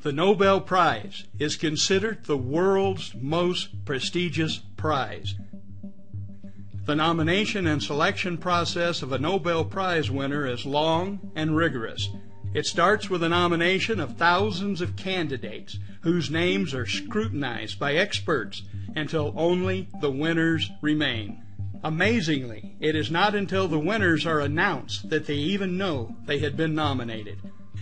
The Nobel Prize is considered the world's most prestigious prize. The nomination and selection process of a Nobel Prize winner is long and rigorous. It starts with a nomination of thousands of candidates whose names are scrutinized by experts until only the winners remain. Amazingly, it is not until the winners are announced that they even know they had been nominated.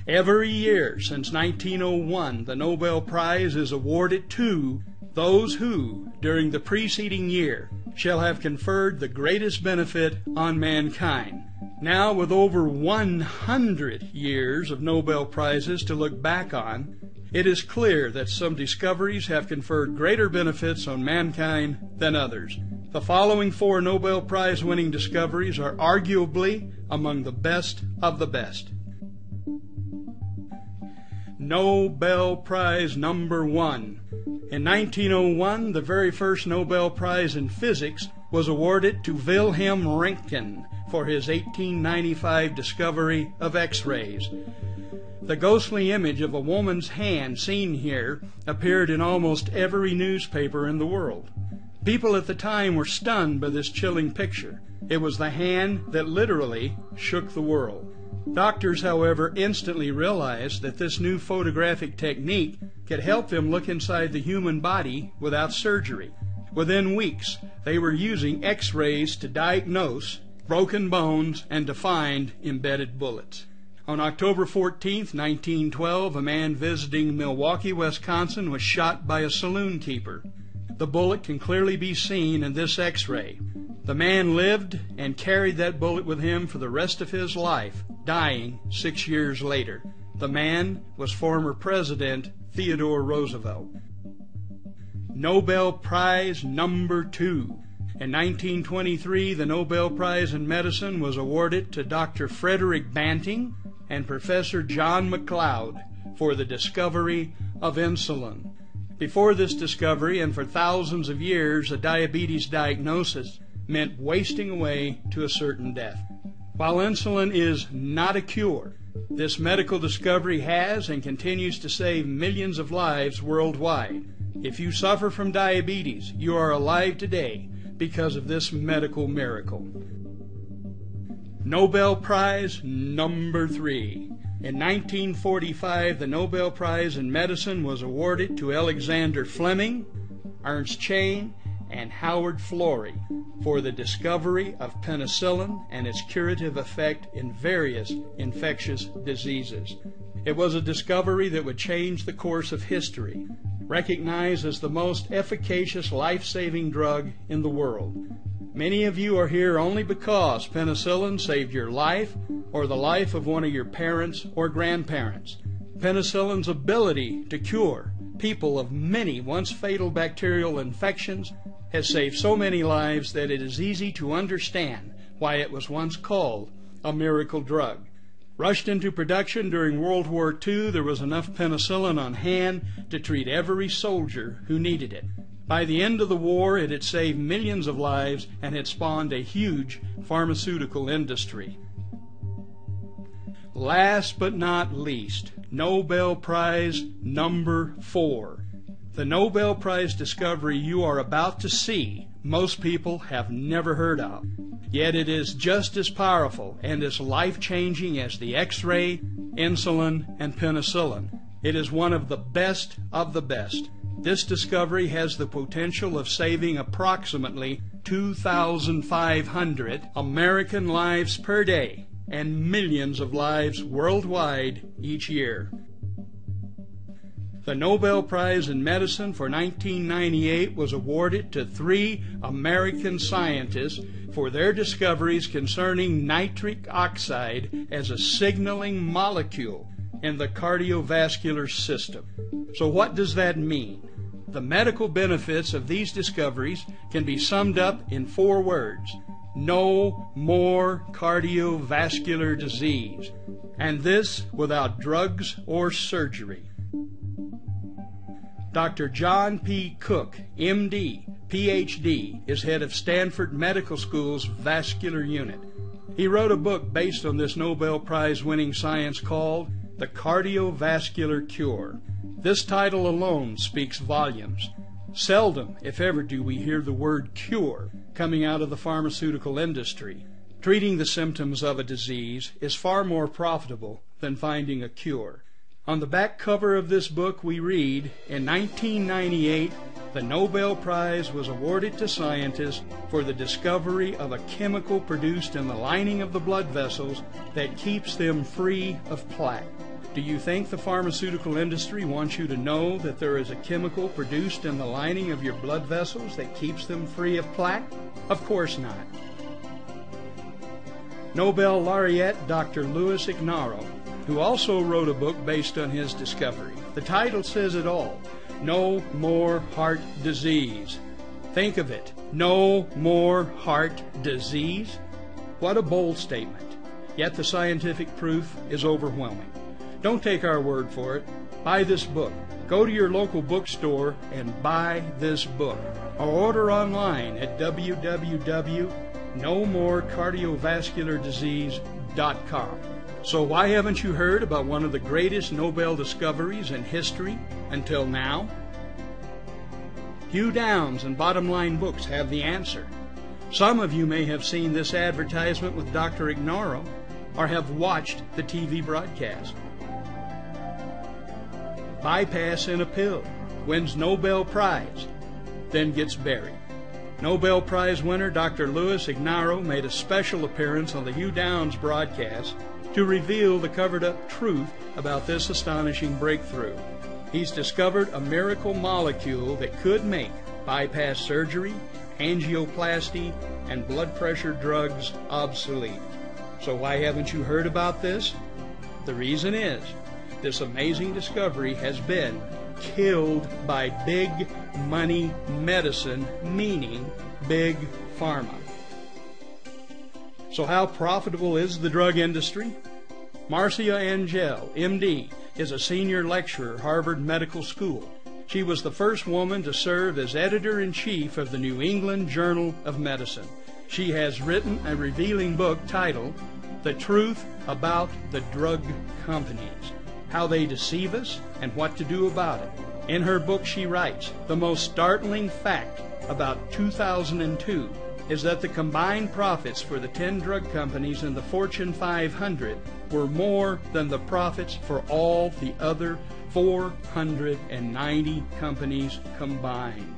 Every year since 1901, the Nobel Prize is awarded to those who, during the preceding year, shall have conferred the greatest benefit on mankind. Now, with over 100 years of Nobel Prizes to look back on, it is clear that some discoveries have conferred greater benefits on mankind than others. The following 4 Nobel Prize winning discoveries are arguably among the best of the best. Nobel Prize number 1. In 1901, the very first Nobel Prize in Physics was awarded to Wilhelm Röntgen for his 1895 discovery of X-rays. The ghostly image of a woman's hand seen here appeared in almost every newspaper in the world. People at the time were stunned by this chilling picture. It was the hand that literally shook the world. Doctors, however, instantly realized that this new photographic technique could help them look inside the human body without surgery. Within weeks, they were using X-rays to diagnose broken bones and to find embedded bullets. On October 14, 1912, a man visiting Milwaukee, Wisconsin, was shot by a saloon keeper. The bullet can clearly be seen in this X-ray. The man lived and carried that bullet with him for the rest of his life, dying 6 years later. The man was former President Theodore Roosevelt. Nobel Prize number 2. In 1923, the Nobel Prize in Medicine was awarded to Dr. Frederick Banting and Professor John MacLeod for the discovery of insulin. Before this discovery, and for thousands of years, a diabetes diagnosis meant wasting away to a certain death. While insulin is not a cure, this medical discovery has and continues to save millions of lives worldwide. If you suffer from diabetes, you are alive today because of this medical miracle. Nobel Prize number 3. In 1945, the Nobel Prize in Medicine was awarded to Alexander Fleming, Ernst Chain, and Howard Florey for the discovery of penicillin and its curative effect in various infectious diseases. It was a discovery that would change the course of history, recognized as the most efficacious life-saving drug in the world. Many of you are here only because penicillin saved your life or the life of one of your parents or grandparents. Penicillin's ability to cure people of many once fatal bacterial infections has saved so many lives that it is easy to understand why it was once called a miracle drug. Rushed into production during World War II, there was enough penicillin on hand to treat every soldier who needed it. By the end of the war, it had saved millions of lives and had spawned a huge pharmaceutical industry. Last but not least, Nobel Prize number 4. The Nobel Prize discovery you are about to see, most people have never heard of. Yet it is just as powerful and as life-changing as the X-ray, insulin, and penicillin. It is one of the best of the best. This discovery has the potential of saving approximately 2,500 American lives per day and millions of lives worldwide each year. The Nobel Prize in Medicine for 1998 was awarded to 3 American scientists for their discoveries concerning nitric oxide as a signaling molecule in the cardiovascular system. So what does that mean? The medical benefits of these discoveries can be summed up in 4 words. No more cardiovascular disease. And this without drugs or surgery. Dr. John P. Cooke, M.D., Ph.D., is head of Stanford Medical School's vascular unit. He wrote a book based on this Nobel Prize-winning science called The Cardiovascular Cure. This title alone speaks volumes. Seldom, if ever, do we hear the word cure coming out of the pharmaceutical industry. Treating the symptoms of a disease is far more profitable than finding a cure. On the back cover of this book we read, in 1998, the Nobel Prize was awarded to scientists for the discovery of a chemical produced in the lining of the blood vessels that keeps them free of plaque. Do you think the pharmaceutical industry wants you to know that there is a chemical produced in the lining of your blood vessels that keeps them free of plaque? Of course not. Nobel laureate Dr. Louis Ignarro, who also wrote a book based on his discovery. The title says it all. No more heart disease. Think of it. No more heart disease? What a bold statement. Yet the scientific proof is overwhelming. Don't take our word for it. Buy this book. Go to your local bookstore and buy this book. Or order online at www.nomorecardiovasculardisease.com. So why haven't you heard about one of the greatest Nobel discoveries in history until now? Hugh Downs and Bottom Line Books have the answer. Some of you may have seen this advertisement with Dr. Ignarro or have watched the TV broadcast. Bypass in a pill, wins Nobel Prize, then gets buried. Nobel Prize winner Dr. Louis Ignarro made a special appearance on the Hugh Downs broadcast to reveal the covered-up truth about this astonishing breakthrough. He's discovered a miracle molecule that could make bypass surgery, angioplasty, and blood pressure drugs obsolete. So why haven't you heard about this? The reason is, this amazing discovery has been killed by big money medicine, meaning big pharma. So how profitable is the drug industry? Marcia Angel, MD, is a senior lecturer at Harvard Medical School. She was the first woman to serve as editor-in-chief of the New England Journal of Medicine. She has written a revealing book titled The Truth About the Drug Companies, How They Deceive Us and What to Do About It. In her book she writes, the most startling fact about 2002 is that the combined profits for the 10 drug companies in the Fortune 500 were more than the profits for all the other 490 companies combined.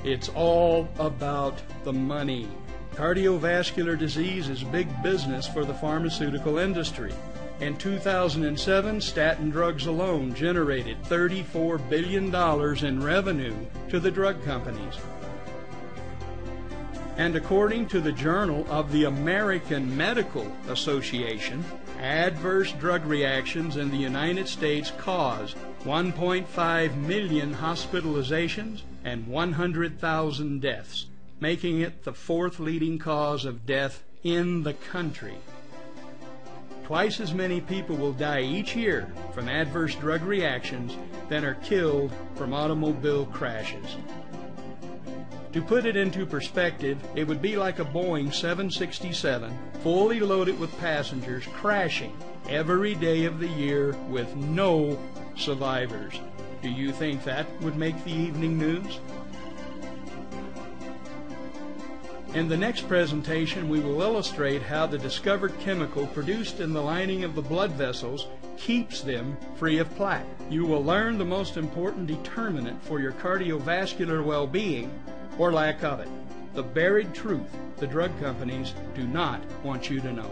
It's all about the money. Cardiovascular disease is big business for the pharmaceutical industry. In 2007, statin drugs alone generated $34 billion in revenue to the drug companies. And according to the Journal of the American Medical Association, adverse drug reactions in the United States cause 1.5 million hospitalizations and 100,000 deaths, making it the fourth leading cause of death in the country. Twice as many people will die each year from adverse drug reactions than are killed from automobile crashes. To put it into perspective, it would be like a Boeing 767 fully loaded with passengers crashing every day of the year with no survivors. Do you think that would make the evening news? In the next presentation, we will illustrate how the discovered chemical produced in the lining of the blood vessels keeps them free of plaque. You will learn the most important determinant for your cardiovascular well-being, or lack of it, the buried truth the drug companies do not want you to know.